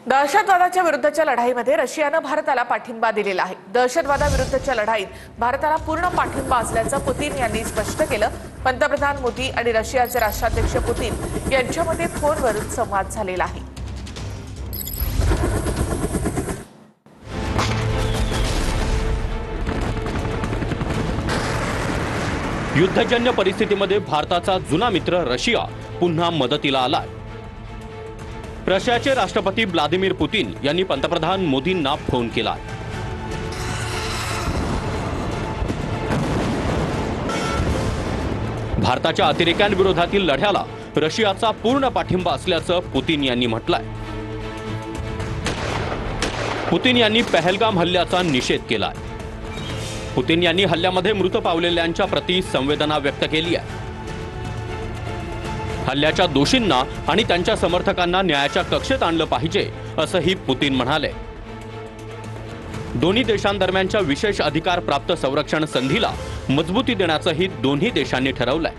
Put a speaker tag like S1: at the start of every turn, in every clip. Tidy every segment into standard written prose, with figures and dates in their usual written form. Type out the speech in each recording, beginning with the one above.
S1: दहशतवादाच्या विरुद्धच्या लढाईमध्ये रशियानं भारताला पाठिंबा दिलेला आहे। दहशतवादाविरुद्धच्या लढाईत भारताला पूर्ण पाठिंबा असल्याचं पुतीन यांनी स्पष्ट केलं। पंतप्रधान मोदी आणि रशियाचे राष्ट्राध्यक्ष पुतीन यांच्यामध्ये फोनवरून संवाद झालेला आहे।
S2: युद्धजन्य परिस्थितीमध्ये भारताचा जुना मित्र रशिया पुन्हा मदतीला आलाय। रशियाचे राष्ट्रपती व्लादिमीर पुतीन यांनी पंतप्रधान मोदींना फोन केला। भारताच्या अतिरेक्यांविरोधातील लढ्याला रशियाचा पूर्ण पाठिंबा असल्याचं पुतीन यांनी म्हटलंय। पुतीन यांनी पहलगाम हल्ल्याचा निषेध केलाय। पुतीन यांनी हल्ल्यामध्ये मृत पावलेल्यांच्या प्रती संवेदना व्यक्त केली आहे। हल्ल्याच्या दोषींना आणि त्यांच्या समर्थकांना न्यायाच्या कक्षेत आणलं पाहिजे असंही पुतीन म्हणाले। दोन्ही देशांदरम्यानच्या विशेष अधिकार प्राप्त संरक्षण संधीला मजबूती देण्याचंही दोन्ही देशांनी ठरवलंय।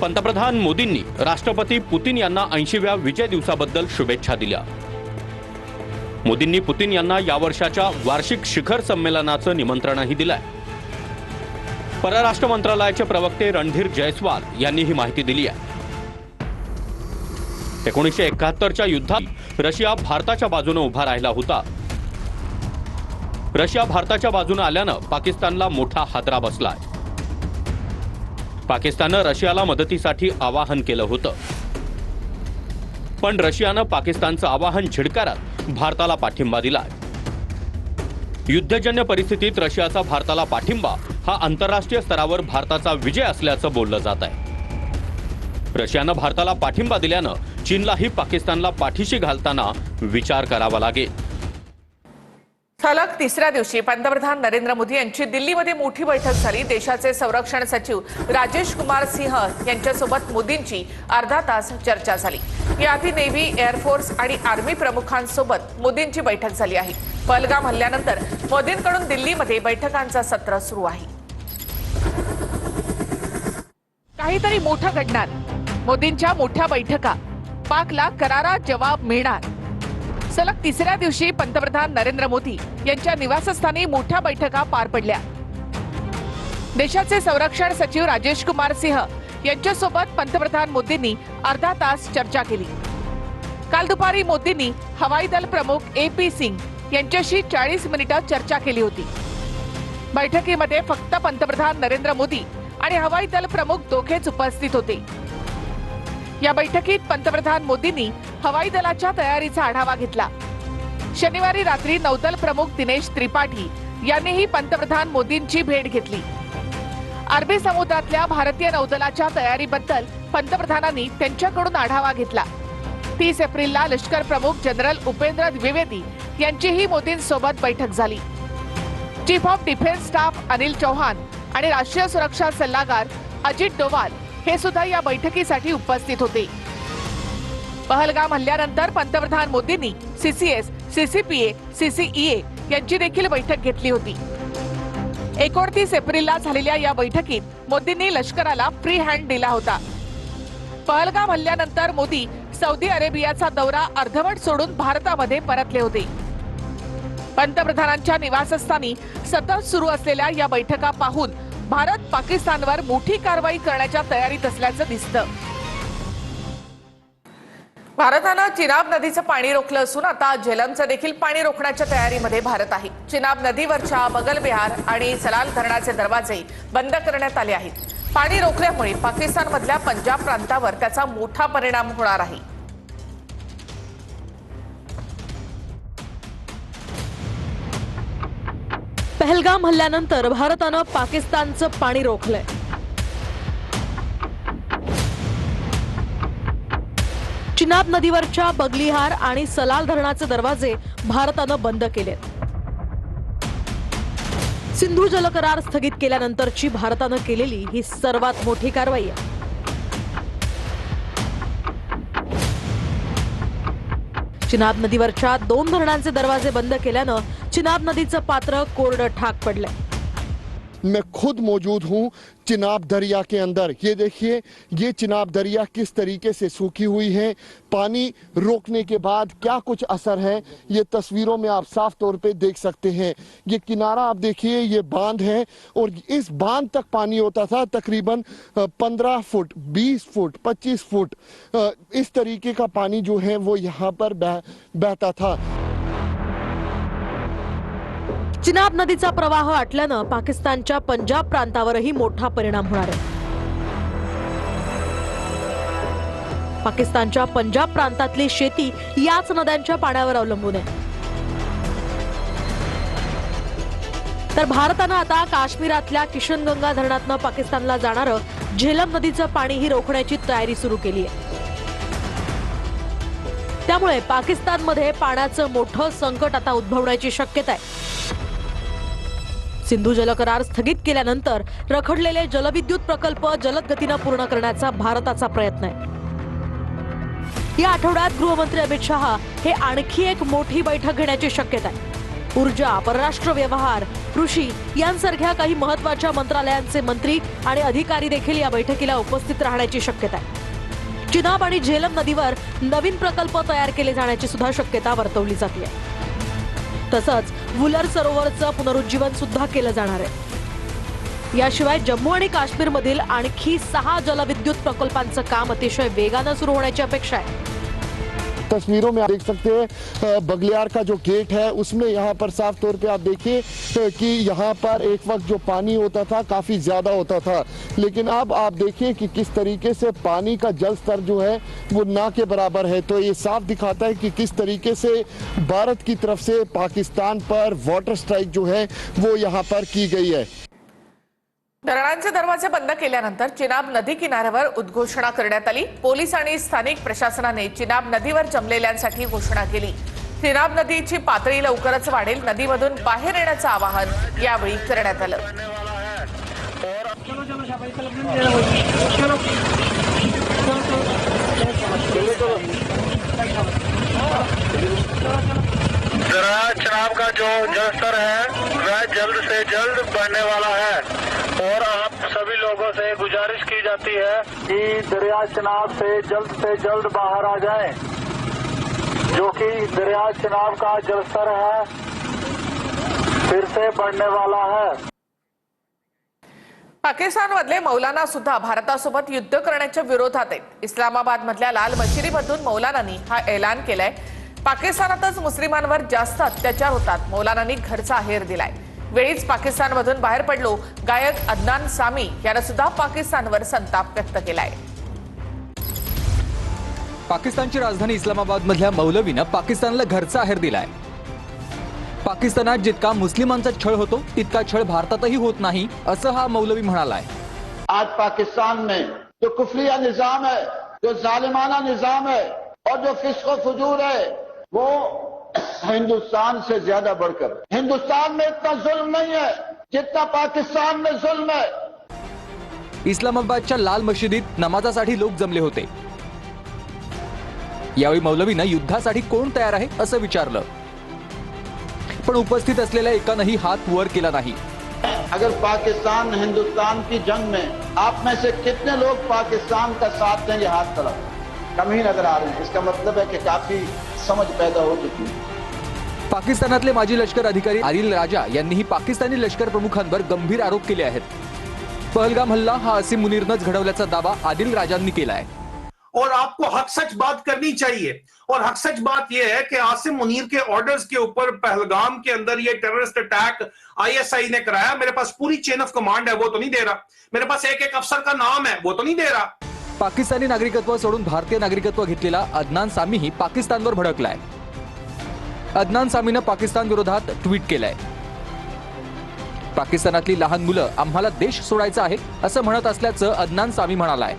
S2: पंतप्रधान मोदींनी राष्ट्रपती पुतीन यांना 80व्या विजय दिवसाबद्दल शुभेच्छा दिल्या। मोदींनी पुतीन यांना या वर्षाच्या वार्षिक शिखर संमेलनाचं निमंत्रणही दिलंय। परराष्ट्र मंत्रालयाचे प्रवक्ते रणधीर जयस्वाल यांनी ही माहिती दिली आहे। 1971च्या युद्धात रशिया भारताच्या बाजूने उभा राहिला होता। रशिया भारताच्या बाजूने आल्यानं पाकिस्तानला मोठा हादरा बसलाय। पाकिस्ताननं रशियाला मदतीसाठी आवाहन केलं होतं, पण रशियानं पाकिस्तानचं आवाहन झिडकारत भारताला पाठिंबा दिलाय। युद्धजन्य परिस्थितीत रशियाचा भारताला पाठिंबा हा आंतरराष्ट्रीय स्तरावर भारताचा विजय असल्याचं बोललं जात आहे। रशियानं भारताला पाठिंबा दिल्यानं चीनलाही पाकिस्तानला पाठीशी घालताना विचार करावा लागेल।
S1: सलग तिसऱ्या दिवशी पंतप्रधान नरेंद्र मोदी यांची दिल्लीमध्ये मोठी बैठक झाली। देशाचे संरक्षण सचिव राजेश कुमार सिंह यांच्यासोबत मोदींची अर्धा तास चर्चा झाली। याआधी नेव्ही, एअरफोर्स आणि आर्मी प्रमुखांसोबत मोदींची बैठक झाली आहे। पहलगाम हल्ल्यानंतर मोदींकडून दिल्लीमध्ये बैठकांचं सत्र सुरू आहे। काहीतरी मोठं घडणार, मोदींच्या मोठ्या बैठका, पाकला करारा जवाब मिळणार। सलग तिसऱ्या दिवशी पंतप्रधान नरेंद्र मोदी यांच्या निवासस्थानी मोठ्या बैठका पार पडल्या। देशाचे संरक्षण सचिव राजेश कुमार सिंह यांच्यासोबत पंतप्रधान मोदींनी अर्धा तास चर्चा केली। काल दुपारी मोदींनी हवाई दल प्रमुख AP सिंग यांच्याशी 40 मिनिटं चर्चा केली होती। बैठकीमध्ये फक्त पंतप्रधान नरेंद्र मोदी आणि हवाई दल प्रमुख दोघेच उपस्थित होते। या बैठकीत पंतप्रधान मोदींनी हवाई दलाच्या तयारीचा आढावा घेतला। शनिवारी रात्री नौदल प्रमुख दिनेश त्रिपाठी यांनीही पंतप्रधान मोदींची भेट घेतली। अरबी समुद्रातल्या भारतीय नौदलाच्या तयारीबद्दल पंतप्रधानांनी त्यांच्याकडून आढावा घेतला। 30 एप्रिलला लष्कर प्रमुख जनरल उपेंद्र द्विवेदी यांचीही मोदींसोबत बैठक झाली। Chief of defence staff Anil Chauhan आणि राष्ट्रीय सुरक्षा सल्लागार अजित डोवाल हे सुद्धा या बैठकीसाठी उपस्थित होते। पहलगाम हल्ल्यानंतर पंतप्रधान मोदींनी CCS, CCPA, CCEA यांची देखील बैठक घेतली होती। 29 एप्रिलला झालेल्या या बैठकीत मोदींनी लष्कराला फ्री हँड दिला होता। पहलगाम हल्ल्यानंतर मोदी सौदी अरेबियाचा दौरा अर्धवट सोडून भारतामध्ये परतले होते। पंतप्रधानांच्या निवासस्थानी सतत सुरू असलेल्या या बैठका पाहून भारत पाकिस्तानवर मोठी कारवाई करण्याच्या तयारीत असल्याचं दिसतं। भारतानं चिनाब नदीचं पाणी रोखलं असून आता झेलमचं देखील पाणी रोखण्याच्या तयारीमध्ये भारत आहे। चिनाब नदीवरच्या बगलबिहार आणि सलाल धरणाचे दरवाजे बंद करण्यात आले आहेत। पाणी रोखल्यामुळे पाकिस्तानमधल्या पंजाब प्रांतावर त्याचा मोठा परिणाम होणार आहे।
S3: पहलगाम हल्ल्यानंतर भारतानं पाकिस्तानचं पाणी रोखलंय। चिनाब नदीवरच्या बगलिहार आणि सलाल धरणाचे दरवाजे भारतानं बंद केलेत। सिंधू जलकरार स्थगित केल्यानंतरची भारतानं केलेली ही सर्वात मोठी कारवाई आहे। चिनाब नदीवरच्या 2 धरणांचे दरवाजे बंद केल्यानं चिनाब नदीचं पात्र कोरडं ठाक पडलंय।
S4: मैं खुद मौजूद हूं चिनाब दरिया के अंदर। ये देखिए, ये चिनाब दरिया किस तरीके से सूखी हुई है। पानी रोकने के बाद क्या कुछ असर है, ये तस्वीरों में आप साफ तौर पे देख सकते हैं। ये किनारा आप देखिए, ये बांध है और इस बांध तक पानी होता था तकरीबन 15 फुट, 20 फुट, 25 फुट। इस तरीके का पानी जो है वो यहाँ पर बहता था।
S3: चिनाब नदीचा प्रवाह आटल्यानं पाकिस्तानच्या पंजाब प्रांतावरही मोठा परिणाम होणार आहे। पाकिस्तानच्या पंजाब प्रांतातली शेती याच नद्यांच्या पाण्यावर अवलंबून आहे। तर भारतानं आता काश्मीरातल्या किशनगंगा धरणातनं पाकिस्तानला जाणारं झेलम नदीचं पाणीही रोखण्याची तयारी सुरू केली आहे। त्यामुळे पाकिस्तानमध्ये पाण्याचं मोठं संकट आता उद्भवण्याची शक्यता आहे। सिंधू जल करार स्थगित केल्यानंतर रखडलेले जलविद्युत प्रकल्प जलद गतीनं पूर्ण करण्याचा भारताचा प्रयत्न आहे। या आठवड्यात गृहमंत्री अमित शहा हे आणखी एक मोठी बैठक घेण्याची शक्यता आहे। ऊर्जा, परराष्ट्र व्यवहार, कृषी यांसारख्या काही महत्त्वाच्या मंत्रालयांचे मंत्री आणि अधिकारी देखील या बैठकीला उपस्थित राहण्याची शक्यता आहे। चिनाब आणि झेलम नदीवर नवीन प्रकल्प तयार केले जाण्याची सुद्धा शक्यता वर्तवली जाते। तसंच वुलर सरोवरचं पुनरुज्जीवन सुद्धा केलं जाणार आहे। याशिवाय जम्मू आणि काश्मीरमधील आणखी 6 जलविद्युत प्रकल्पांचं काम अतिशय वेगानं सुरू होण्याची अपेक्षा आहे।
S4: तस्वीरों में आप देख सकते हैं बगलियार का जो गेट है उसमें यहाँ पर साफ तौर पे आप देखिए कि यहाँ पर एक वक्त जो पानी होता था काफ़ी ज़्यादा होता था, लेकिन अब आप देखिए कि किस तरीके से पानी का जल स्तर जो है वो ना के बराबर है। तो ये साफ दिखाता है कि किस तरीके से भारत की तरफ से पाकिस्तान पर वाटर स्ट्राइक जो है वो यहाँ पर की गई है।
S1: धरणांचे दरवाजे बंद केल्यानंतर चिनाब नदी किनाऱ्यावर उद्घोषणा करण्यात आली। पोलीस आणि स्थानिक प्रशासनाने चिनाब नदीवर जमलेल्यांसाठी घोषणा केली। चिनाब नदीची पातळी लवकरच वाढेल, नदीमधून बाहेर येण्याचं आवाहन यावेळी करण्यात आलं।
S5: चिनाब का जो जलस्तर है वह जल्द से जल्द बढ़ने वाला है और आप सभी लोगों से गुजारिश की जाती है कि दरिया चिनाब से जल्द बाहर आ जाएं, जो कि दरिया चिनाब का जलस्तर है फिर से बढ़ने वाला है।
S1: पाकिस्तानमधले मौलाना सुद्धा भारतासोबत युद्ध करण्याच्या विरोधात आहेत। इस्लामाबाद मधल्या लाल मशिदीमधून मौलानांनी हा ऐलान केलाय। पाकिस्तानातच मुस्लिमांवर जास्त अत्याचार होतात, मौलानांनी घरचा आहेर दिलाय। वेळीच पाकिस्तानमधून बाहेर पडलो गायक अदनान सामी यानं सुद्धा पाकिस्तानवर संताप व्यक्त केलाय।
S6: पाकिस्तानची राजधानी इस्लामाबाद मधल्या मौलवीनं पाकिस्तानला घरचा आहेर दिलाय। पाकिस्तानात जितका मुस्लिमांचा छळ होतो तितका छळ भारतातही होत नाही असं हा मौलवी म्हणालाय।
S7: आज पाकिस्तान में जो कुफरिया निजाम है, जो जालिमाना निजाम है और जो फिस्क व फुजूर है वो हिंदुस्तान से ज्यादा बढ़कर, हिंदुस्तान में इतना जुल्म नहीं है जितना पाकिस्तान में जुल्म है।
S6: इस्लामाबादच्या लाल मशिदीत नमाजासाठी लोक जमले होते। यावेळी मौलवीनं युद्धासाठी कोण तयार आहे असं विचारलं, पण उपस्थित असलेल्या एकानंही हात वर केला नाही।
S7: अगर पाकिस्तान हिंदुस्तान की जंग में आप में से कितने लोग पाकिस्तान का साथ देंगे, हाथ खड़ा, कम ही नजर आ रहे हैं। इसका मतलब है कि काफी समझ पैदा हो चुकी है।
S6: पाकिस्तानातले माजी लष्कर अधिकारी आदिल राजा यांनीही पाकिस्तानी लष्कर प्रमुखांवर गंभीर आरोप केले आहेत। पहलगाम हल्ला हा असीम मुनीरनंच घडवल्याचा दावा आदिल राजांनी केला आहे।
S8: और आपको हक सच बात करनी चाहिए, और हक सच बात यह है कि आसिम मुनीर के ऑर्डर्स के ऊपर पहलगाम के अंदर ये टेररिस्ट अटैक आईएसआई ने कराया। मेरे pass Puri chain of command है, वो तो नहीं दे रहा। मेरे पास एक एक अफसर का नाम है, वो तो नहीं दे रहा।
S6: पाकिस्तानी नागरिकत्व सोडून भारतीय नागरिकत्व घेतलेला अदनान सामीही पाकिस्तानवर भडकलाय। अदनान सामीनं पाकिस्तान विरोधात ट्विट केलंय। पाकिस्तानातली लहान मुलं आम्हाला देश सोडायचा आहे असं म्हणत असल्याचं अदनान सामी म्हणालाय।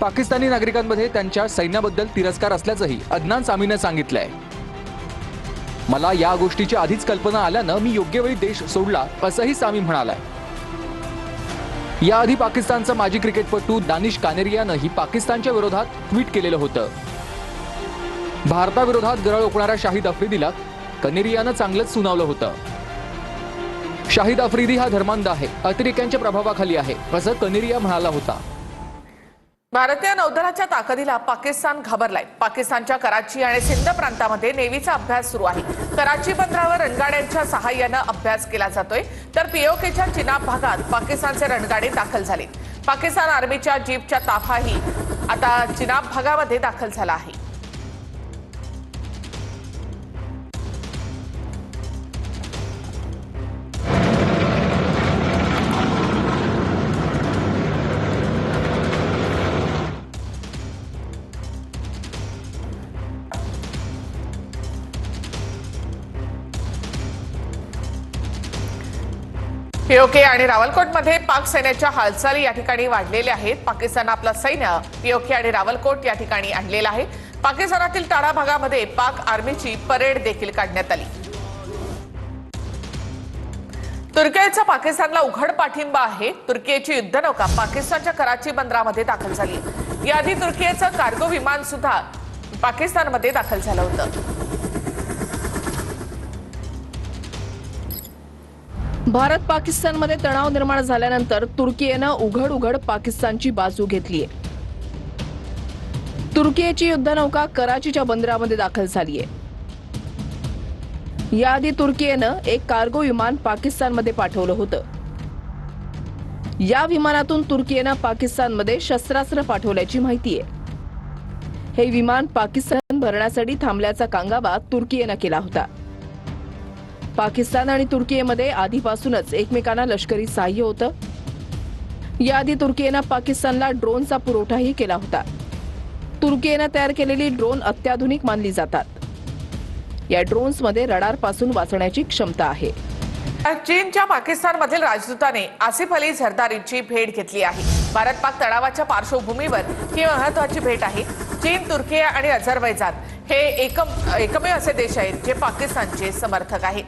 S6: पाकिस्तानी नागरिकांमध्ये त्यांच्या सैन्याबद्दल तिरस्कार असल्याचंही अदनान सामीनं सांगितलंय। मला या गोष्टीची आधीच कल्पना आल्यानं मी योग्य वेळी देश सोडला असंही सामी म्हणालाय। याआधी पाकिस्तानचा माजी क्रिकेटपटू दानिश कानेरियानंही पाकिस्तानच्या विरोधात ट्विट केलेलं होतं। भारताविरोधात गरळ ओकणाऱ्या शाहिद आफ्रिदीला कनेरियानं चांगलंच सुनावलं होतं। शाहिद आफ्रिदी हा धर्मांध आहे, अतिरेक्यांच्या प्रभावाखाली आहे, असं कनेरिया म्हणाला होता.
S1: भारतीय नौदलाच्या ताकदीला पाकिस्तान घाबरलाय. पाकिस्तानच्या कराची आणि सिंध प्रांतामध्ये नेव्हीचा अभ्यास सुरू आहे. कराची बंदरावर रणगाड्यांच्या सहाय्यानं अभ्यास केला जातोय, तर पीओकेच्या चिनाब भागात पाकिस्तानचे रणगाडे दाखल झाले. पाकिस्तान आर्मीच्या जीपच्या ताफाही आता चिनाब भागामध्ये दाखल झाला आहे. पीओके आणि रावलकोटमध्ये पाक सैन्याच्या हालचाली या ठिकाणी वाढलेल्या आहेत. पाकिस्तान आपलं सैन्य पीओके आणि रावलकोट या ठिकाणी आणलेलं आहे. पाकिस्तानातील टाळा भागामध्ये पाक आर्मीची परेड देखील काढण्यात आली. तुर्कीचा पाकिस्तानला उघड पाठिंबा आहे. तुर्कीची युद्धनौका पाकिस्तानच्या कराची बंदरामध्ये दाखल झाली. याआधी तुर्कीचं कार्गो विमान सुद्धा पाकिस्तानमध्ये दाखल झालं होतं.
S9: भारत पाकिस्तानमध्ये तणाव निर्माण झाल्यानंतर तुर्कीनं उघड पाकिस्तानची बाजू घेतलीय. तुर्कीची युद्धनौका कराचीच्या बंदरामध्ये दाखल झालीय. याआधी तुर्कीनं एक कार्गो विमान पाकिस्तानमध्ये पाठवलं होतं. या विमानातून तुर्कीनं पाकिस्तानमध्ये शस्त्रास्त्र पाठवल्याची माहिती आहे. हे विमान पाकिस्तान भरण्यासाठी थांबल्याचा कांगावा तुर्कीनं केला होता. पाकिस्तान आणि तुर्कीमध्ये आधीपासूनच एकमेकांना लष्करी सहाय्य होतं. याआधी तुर्कीनं पाकिस्तानला ड्रोनचा पुरवठाही केला होता. तुर्कीनं तयार केलेली ड्रोन अत्याधुनिक मानली जातात. या ड्रोन्समध्ये रडारपासून वाचण्याची क्षमता आहे.
S1: चीनच्या पाकिस्तानमधील राजदूताने आसिफ अली झरदारीची भेट घेतली आहे. भारत पाक तणावाच्या पार्श्वभूमीवर ही महत्वाची भेट आहे. चीन, तुर्की आणि अझरबैजान हे एकमेव असे देश आहेत जे पाकिस्तानचे समर्थक आहेत.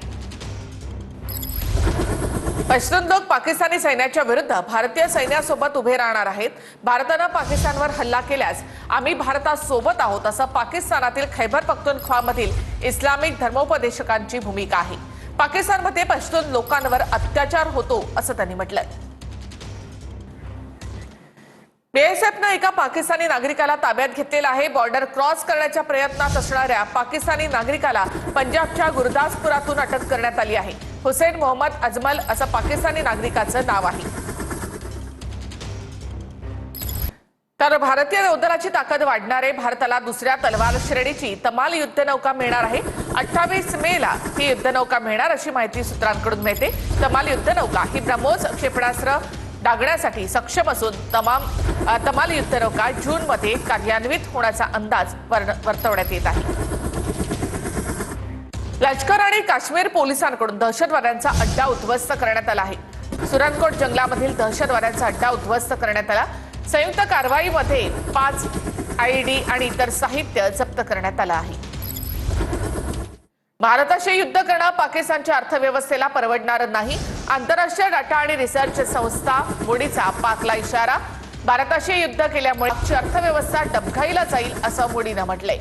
S1: पश्तून लोक पाकिस्तानी सैन्याच्या विरुद्ध भारतीय सैन्यासोबत उभे राहणार आहेत. भारतानं पाकिस्तानवर हल्ला केल्यास आम्ही भारतासोबत आहोत, असं पाकिस्तानातील खैबर पख्तूनख्वामधील इस्लामिक धर्मोपदेशकांची भूमिका आहे. पाकिस्तानमध्ये पश्तून लोकांवर अत्याचार होतो असं त्यांनी म्हटलंय. बीएसएफनं एका पाकिस्तानी नागरिकाला ताब्यात घेतलेला आहे. बॉर्डर क्रॉस करण्याच्या प्रयत्नात असणाऱ्या पाकिस्तानी नागरिकाला पंजाबच्या गुरदासपुरातून अटक करण्यात आली आहे. हुसेन मोहम्मद अजमल असं पाकिस्तानी नागरिकाचं नाव आहे. तर भारतीय नौदलाची ताकद वाढणार आहे. भारताला दुसऱ्या तलवार श्रेणीची तमाल युद्धनौका मिळणार आहे. 28 मेला ही युद्धनौका मिळणार अशी माहिती सूत्रांकडून मिळते. तमाल युद्धनौका ही ब्रह्मोस क्षेपणास्त्र डागण्यासाठी सक्षम असून तमाल युद्धनौका जूनमध्ये कार्यान्वित होण्याचा अंदाज वर्तवण्यात येत आहे. लष्कर आणि काश्मीर पोलिसांकडून दहशतवाद्यांचा अड्डा उद्ध्वस्त करण्यात आला आहे. सुरनकोट जंगलामधील दहशतवाद्यांचा अड्डा उद्ध्वस्त करण्यात आला. संयुक्त कारवाईमध्ये 5 आयईडी आणि इतर साहित्य जप्त करण्यात आलं आहे. भारताशी युद्ध करणं पाकिस्तानच्या अर्थव्यवस्थेला परवडणार नाही. आंतरराष्ट्रीय डाटा आणि रिसर्च संस्था मोडीचा पाकला इशारा. भारताशी युद्ध केल्यामुळे पाकची अर्थव्यवस्था डबघाईला जाईल असं मोडीनं म्हटलंय.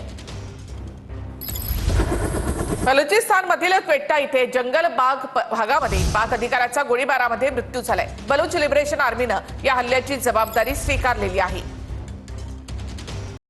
S1: बलुचिस्तानमधील क्वेट्टा इथे जंगल बाग भागामध्ये पाक अधिकाऱ्याचा गोळीबारामध्ये मृत्यू झालाय. बलूच लिबरेशन आर्मीनं या हल्ल्याची जबाबदारी स्वीकारलेली आहे.